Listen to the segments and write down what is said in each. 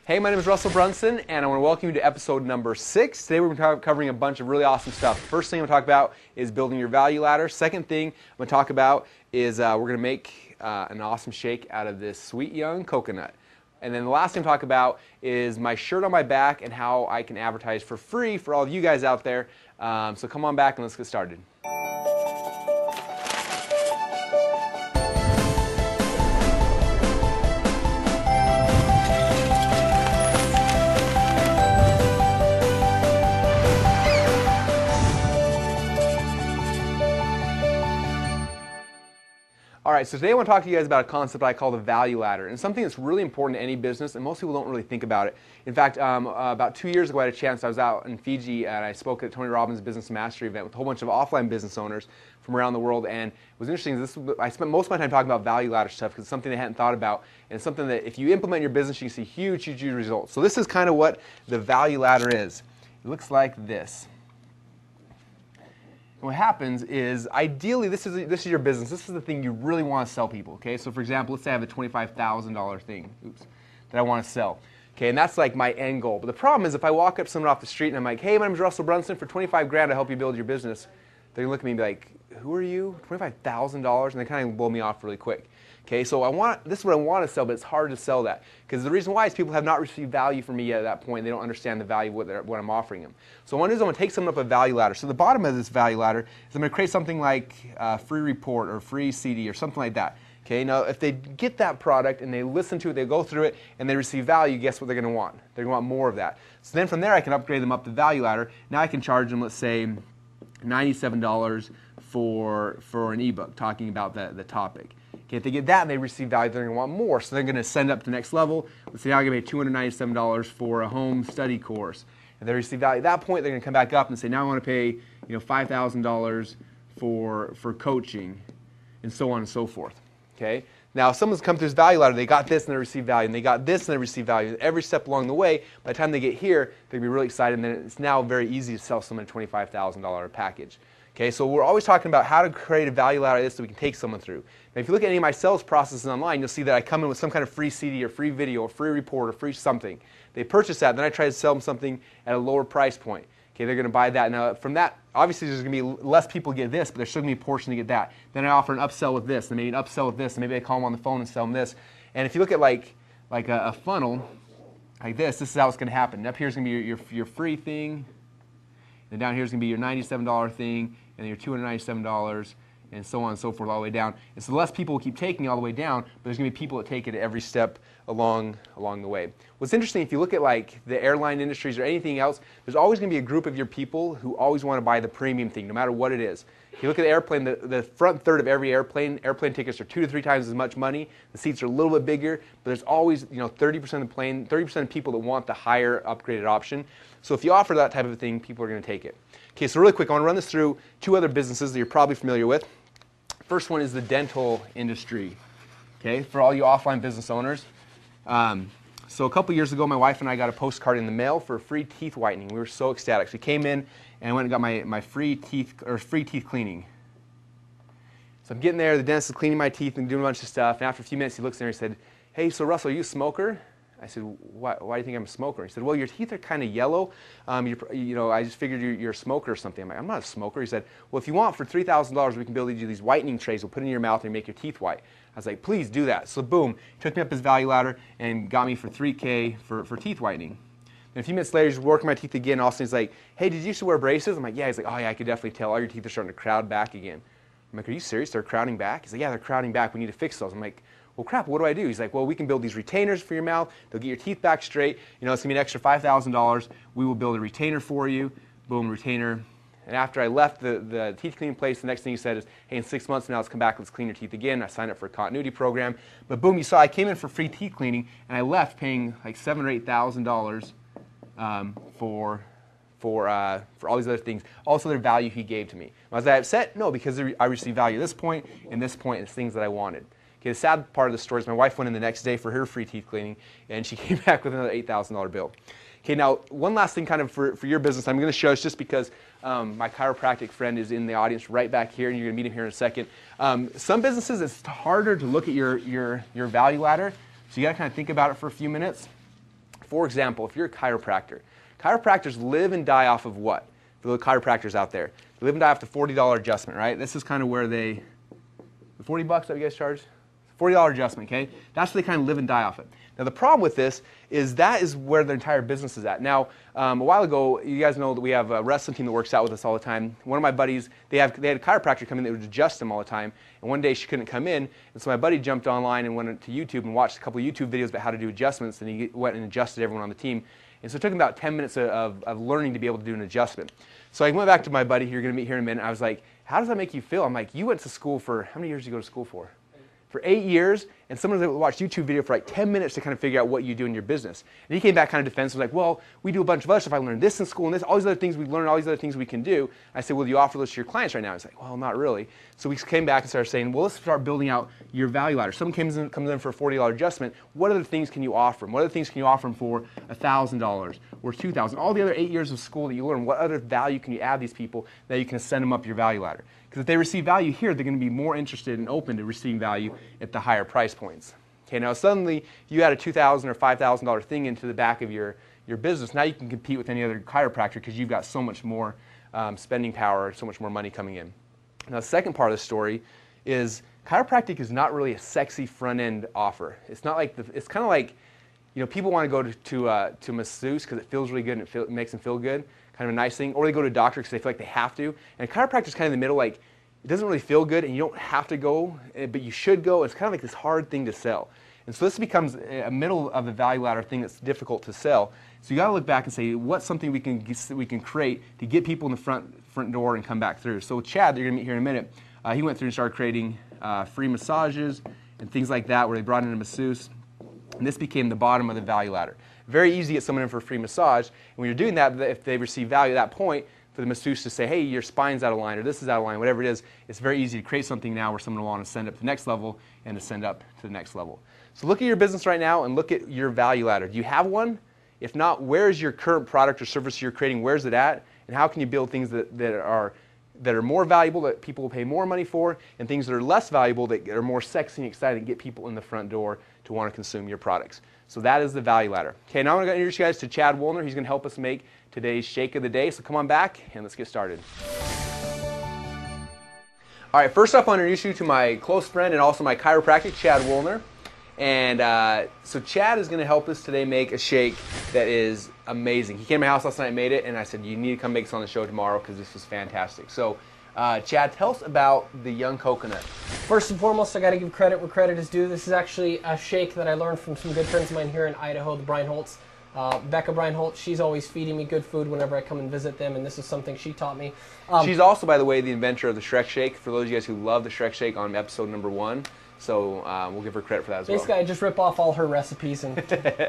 Hey, my name is Russell Brunson, and I want to welcome you to episode number 6. Today we're going to be covering a bunch of really awesome stuff. First thing I'm going to talk about is building your value ladder. Second thing I'm going to talk about is we're going to make an awesome shake out of this sweet young coconut. And then the last thing to talk about is my shirt on my back and how I can advertise for free for all of you guys out there. So come on back and let's get started. Alright, so today I want to talk to you guys about a concept I call the value ladder, and something that's really important to any business, and most people don't really think about it. In fact, about 2 years ago I had a chance, I was out in Fiji and I spoke at Tony Robbins' Business Mastery event with a whole bunch of offline business owners from around the world, and it was interesting. I spent most of my time talking about value ladder stuff because it's something they hadn't thought about, and it's something that if you implement in your business you can see huge results. So this is kind of what the value ladder is. It looks like this. What happens is, ideally, this is your business. This is the thing you really want to sell people. Okay, so for example, let's say I have a $25,000 thing, that I want to sell. Okay, and that's like my end goal. But the problem is, if I walk up to someone off the street and I'm like, "Hey, my name is Russell Brunson. For 25 grand, I help you build your business," they're gonna look at me and be like, "Who are you? $25,000?" And they kind of blow me off really quick. Okay, so this is what I want to sell, but it's hard to sell that. Because the reason why is people have not received value from me yet at that point. They don't understand the value of what I'm offering them. So what I'm going to take someone up a value ladder. So the bottom of this value ladder is I'm going to create something like a free report or free CD or something like that. Okay, now if they get that product and they listen to it, they go through it, and they receive value, guess what they're going to want? They're going to want more of that. So then from there I can upgrade them up the value ladder. Now I can charge them, let's say, $97 for an ebook talking about the topic. Okay, if they get that and they receive value, they're going to want more. So they're going to send up to the next level. Let's say now I'm going to pay $297 for a home study course. If they receive value at that point, they're going to come back up and say, now I want to pay $5,000 for coaching, and so on and so forth. Okay. Now, if someone's come through this value ladder, they got this and they receive value, and they got this and they receive value. Every step along the way, by the time they get here, they're going to be really excited, and then it's now very easy to sell someone a $25,000 package. Okay, so we're always talking about how to create a value ladder like this so we can take someone through. Now, if you look at any of my sales processes online, you'll see that I come in with some kind of free CD or free video or free report or free something. They purchase that, then I try to sell them something at a lower price point. Okay, they're going to buy that. Now, from that, obviously there's going to be less people get this, but there's still going to be a portion to get that. Then I offer an upsell with this, and maybe an upsell with this, and maybe I call them on the phone and sell them this. And if you look at like a funnel like this is how it's going to happen. And up here is going to be your free thing, and down here is going to be your $97 thing, and your $297, and so on and so forth all the way down. And so less people will keep taking it all the way down, but there's going to be people that take it at every step along the way. What's interesting, if you look at like the airline industries or anything else, there's always going to be a group of your people who always want to buy the premium thing, no matter what it is. If you look at the airplane, the front third of every airplane tickets are 2 to 3 times as much money. The seats are a little bit bigger, but there's always 30% of the plane, 30% of people that want the higher upgraded option. So if you offer that type of thing, people are going to take it. Okay, so really quick, I want to run this through 2 other businesses that you're probably familiar with. First one is the dental industry. Okay, for all you offline business owners. So a couple years ago, my wife and I got a postcard in the mail for free teeth whitening. We were so ecstatic. So we came in and I went and got my free teeth cleaning. So I'm getting there, the dentist is cleaning my teeth and doing a bunch of stuff. And after a few minutes, he looks in there and he said, "Hey, so Russell, are you a smoker?" I said, why do you think I'm a smoker? He said, "Well, your teeth are kind of yellow. I just figured you're a smoker or something." I'm like, "I'm not a smoker." He said, "Well, if you want, for $3,000, we can build you these whitening trays. We'll put it in your mouth and make your teeth white." I was like, "Please do that." So boom, he took me up his value ladder and got me for $3K for teeth whitening. And a few minutes later, he's working my teeth again. And all of a sudden, he's like, "Hey, did you used to wear braces?" I'm like, "Yeah." He's like, "Oh yeah, I could definitely tell. All your teeth are starting to crowd back again." I'm like, "Are you serious? They're crowding back?" He's like, "Yeah, they're crowding back. We need to fix those." I'm like, "Well, crap, what do I do?" He's like, "Well, we can build these retainers for your mouth. They'll get your teeth back straight. It's going to be an extra $5,000. We will build a retainer for you." Boom, retainer. And after I left the teeth cleaning place, the next thing he said is, "Hey, in 6 months from now, let's come back, let's clean your teeth again." I signed up for a continuity program. But boom, you saw I came in for free teeth cleaning, and I left paying like $7,000 or $8,000 for all these other things. Also, their value he gave to me. Was I upset? No, because I received value at this point, and this point, it's things that I wanted. Okay, the sad part of the story is my wife went in the next day for her free teeth cleaning, and she came back with another $8,000 bill. Okay, now one last thing kind of for your business I'm going to show is just because my chiropractic friend is in the audience right back here, and you're going to meet him here in a second. Some businesses, it's harder to look at your value ladder, so you got to kind of think about it for a few minutes. For example, if you're a chiropractor, chiropractors live and die off of what? For the chiropractors out there, they live and die off the $40 adjustment, right? This is kind of where the 40 bucks that you guys charge? $40 adjustment, okay? That's where they kind of live and die off it. Now the problem with this is that is where their entire business is at. Now, a while ago, you guys know that we have a wrestling team that works out with us all the time. One of my buddies, they had a chiropractor come in that would adjust them all the time. And one day she couldn't come in, and so my buddy jumped online and went to YouTube and watched a couple of YouTube videos about how to do adjustments, and he went and adjusted everyone on the team. And so it took him about 10 minutes of learning to be able to do an adjustment. So I went back to my buddy, who you're going to meet here in a minute. I was like, how does that make you feel? I'm like, you went to school for, how many years did you go to school for? For 8 years, and someone was able to watch YouTube video for like 10 minutes to kind of figure out what you do in your business. And he came back kind of defensive, like, well, we do a bunch of other stuff. I learned this in school, and this, all these other things we learned, all these other things we can do. I said, well, do you offer those to your clients right now? He's like, well, not really. So we came back and started saying, well, let's start building out your value ladder. Someone comes in for a $40 adjustment. What other things can you offer them? What other things can you offer them for $1,000 or $2,000? All the other 8 years of school that you learn, what other value can you add these people that you can send them up your value ladder? Because if they receive value here, they're going to be more interested and open to receiving value at the higher price points. Okay, now suddenly you add a $2,000 or $5,000 thing into the back of your business. Now you can compete with any other chiropractor because you've got so much more spending power, so much more money coming in. Now the second part of the story is chiropractic is not really a sexy front-end offer. It's not like it's kind of like, you know, people want to go to masseuse because it feels really good and it makes them feel good. Kind of a nice thing, or they go to a doctor because they feel like they have to. And chiropractic is kind of in the middle, like it doesn't really feel good and you don't have to go, but you should go. It's kind of like this hard thing to sell. And so this becomes a middle of the value ladder thing that's difficult to sell. So you got to look back and say, what's something we can create to get people in the front door and come back through. So Chad, that you're going to meet here in a minute, he went through and started creating free massages and things like that where they brought in a masseuse. And this became the bottom of the value ladder. Very easy to get someone in for a free massage. And when you're doing that, if they receive value at that point, for the masseuse to say, hey, your spine's out of line, or this is out of line, whatever it is, it's very easy to create something now where someone will want to send up to the next level and to send up to the next level. So look at your business right now and look at your value ladder. Do you have one? If not, where is your current product or service you're creating? Where's it at? And how can you build things that are more valuable, that people will pay more money for, and things that are less valuable, that are more sexy and exciting, and get people in the front door to want to consume your products. So that is the value ladder. Okay, now I'm going to introduce you guys to Chad Woolner. He's going to help us make today's shake of the day. So come on back and let's get started. All right, first up, I'll introduce you to my close friend and also my chiropractic, Chad Woolner. And so Chad is going to help us today make a shake that is amazing. He came to my house last night and made it, and I said, you need to come make this on the show tomorrow because this is fantastic. So Chad, tell us about the young coconut. First and foremost, I got to give credit where credit is due. This is actually a shake that I learned from some good friends of mine here in Idaho, the Breinholtz. Becca Breinholtz, she's always feeding me good food whenever I come and visit them, and this is something she taught me. She's also, by the way, the inventor of the Shrek Shake, for those of you guys who love the Shrek Shake on episode number 1. So we'll give her credit for that as well. Basically, I just rip off all her recipes and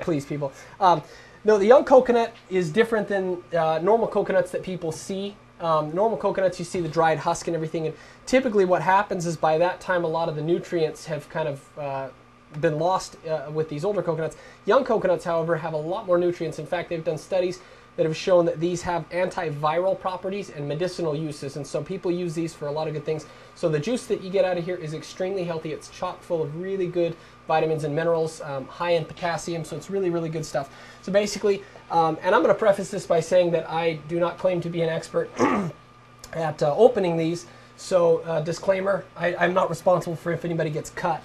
please people. No, the young coconut is different than normal coconuts that people see. Normal coconuts, you see the dried husk and everything, and typically what happens is by that time a lot of the nutrients have kind of been lost with these older coconuts. Young coconuts, however, have a lot more nutrients. In fact, they've done studies that have shown that these have antiviral properties and medicinal uses, and so people use these for a lot of good things. So the juice that you get out of here is extremely healthy. It's chock full of really good vitamins and minerals, high in potassium, so it's really, really good stuff. So basically, and I'm going to preface this by saying that I do not claim to be an expert at opening these, so disclaimer, I'm not responsible for if anybody gets cut.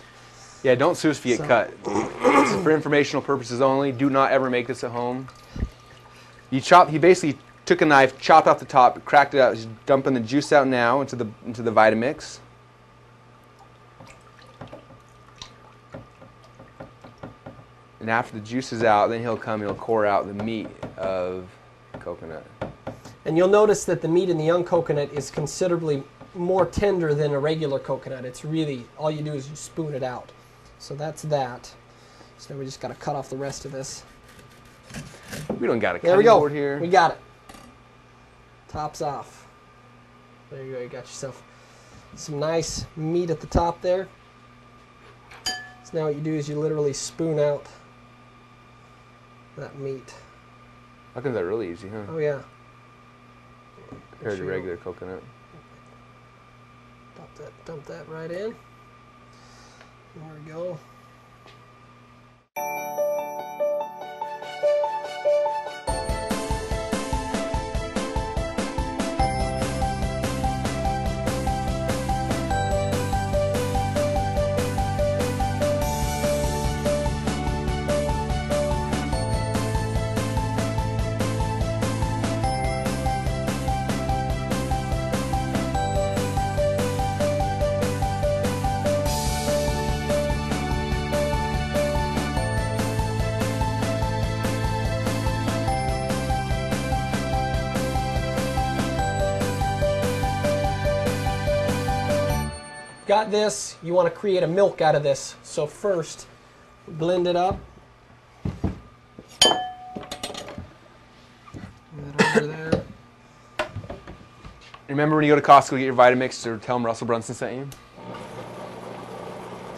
Yeah, don't sue us if you get cut. This is for informational purposes only. Do not ever make this at home. He basically took a knife, chopped off the top, cracked it out. He's dumping the juice out now into the Vitamix. And after the juice is out, then he'll core out the meat of coconut. And you'll notice that the meat in the young coconut is considerably more tender than a regular coconut. It's really, all you do is you spoon it out. So that's that. So now we just got to cut off the rest of this. We don't got a cutting board here. We got it. Top's off. There you go. You got yourself some nice meat at the top there. So now what you do is you literally spoon out that meat. How come that's really easy, huh? Oh, yeah. Compared to regular coconut. Dump that right in. There we go. got this, you want to create a milk out of this. So first, blend it up. That over there. Remember when you go to Costco, get your Vitamix, or tell them Russell Brunson sent you?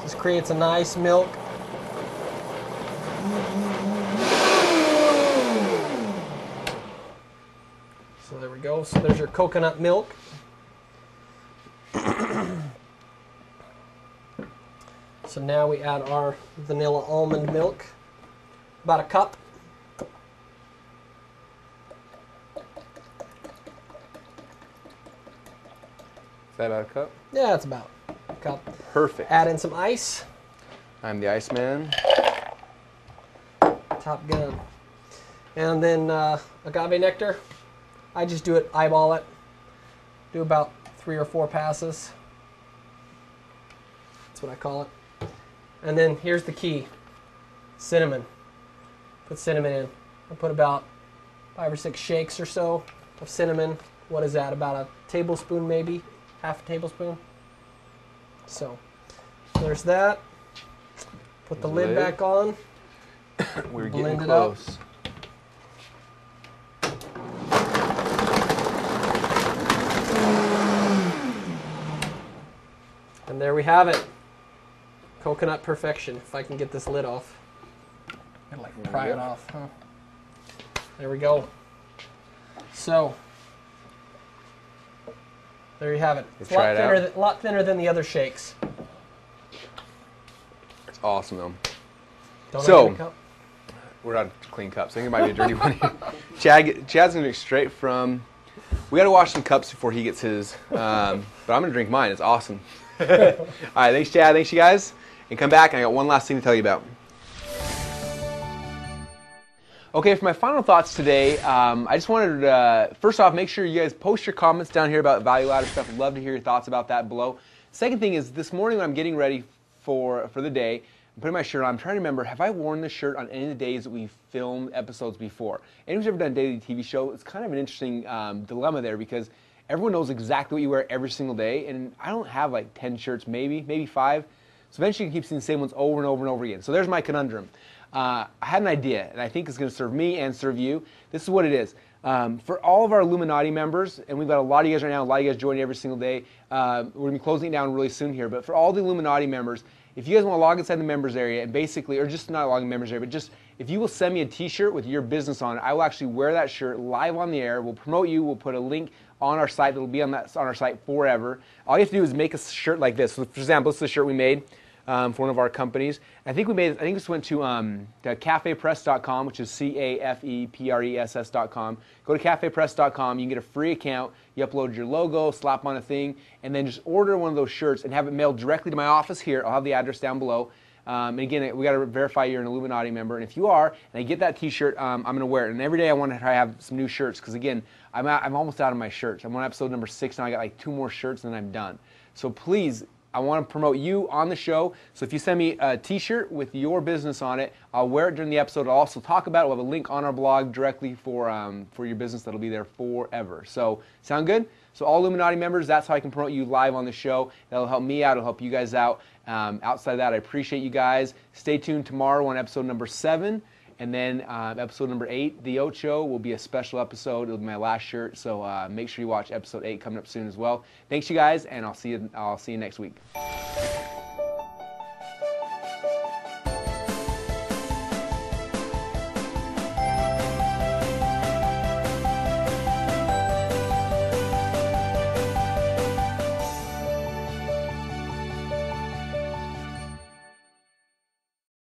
This creates a nice milk. So there we go. So there's your coconut milk. So now we add our vanilla almond milk, about a cup. Is that about a cup? Yeah, it's about a cup. Perfect. Add in some ice. I'm the Iceman. Top gun. And then agave nectar. I just do it, eyeball it. Do about 3 or 4 passes. That's what I call it. And then here's the key. Cinnamon. Put cinnamon in. I put about 5 or 6 shakes or so of cinnamon. What is that? About a tablespoon maybe? Half a tablespoon. So there's that. Put the lid back on. We're Blend getting it up. close. And there we have it. Coconut perfection. If I can get this lid off. I'd like to pry it off, huh? There we go. So, there you have it. It's a lot thinner than the other shakes. It's awesome though. Don't So, I get a cup? we're not clean cups. I think it might be a dirty one here. Chad's gonna drink straight from. We gotta wash some cups before he gets his. But I'm gonna drink mine. It's awesome. All right, thanks Chad. Thanks you guys. And come back. I got one last thing to tell you about. Okay, for my final thoughts today, I just wanted to, first off, make sure you guys post your comments down here about value ladder stuff. I'd love to hear your thoughts about that below. Second thing is, this morning when I'm getting ready for the day, I'm putting my shirt on. I'm trying to remember, have I worn this shirt on any of the days that we've filmed episodes before? Anyone who's ever done a daily TV show, it's kind of an interesting dilemma there, because everyone knows exactly what you wear every single day, and I don't have like 10 shirts, maybe 5. So eventually you keep seeing the same ones over and over and over again. So there's my conundrum. I had an idea, and I think it's going to serve me and serve you. This is what it is. For all of our Illuminati members, and we've got a lot of you guys right now, a lot of you guys joining every single day. We're going to be closing it down really soon here. But for all the Illuminati members, if you guys want to log inside the members area, and basically, or just not log in the members area, but just if you will send me a t-shirt with your business on it, I will actually wear that shirt live on the air. We'll promote you. We'll put a link on our site that will be on our site forever. All you have to do is make a shirt like this. So for example, this is the shirt we made. For one of our companies. I think this went to cafepress.com, which is CAFEPRESS.com. Go to cafepress.com, you can get a free account, you upload your logo, slap on a thing, and then just order one of those shirts and have it mailed directly to my office here. I'll have the address down below. And again, we got to verify you're an Illuminati member, and if you are, and I get that t-shirt, I'm going to wear it. And every day I want to try to have some new shirts, because again, I'm almost out of my shirts. I'm on episode number 6 now. I got like 2 more shirts and then I'm done. So please, I want to promote you on the show. So if you send me a t-shirt with your business on it, I'll wear it during the episode. I'll also talk about it. We'll have a link on our blog directly for your business that'll be there forever. So sound good? So all Illuminati members, that's how I can promote you live on the show. That'll help me out. It'll help you guys out. Outside of that, I appreciate you guys. Stay tuned tomorrow on episode number 7. And then episode number 8, The Ocho, will be a special episode. It'll be my last shirt, so make sure you watch episode 8 coming up soon as well. Thanks, you guys, and I'll see you next week.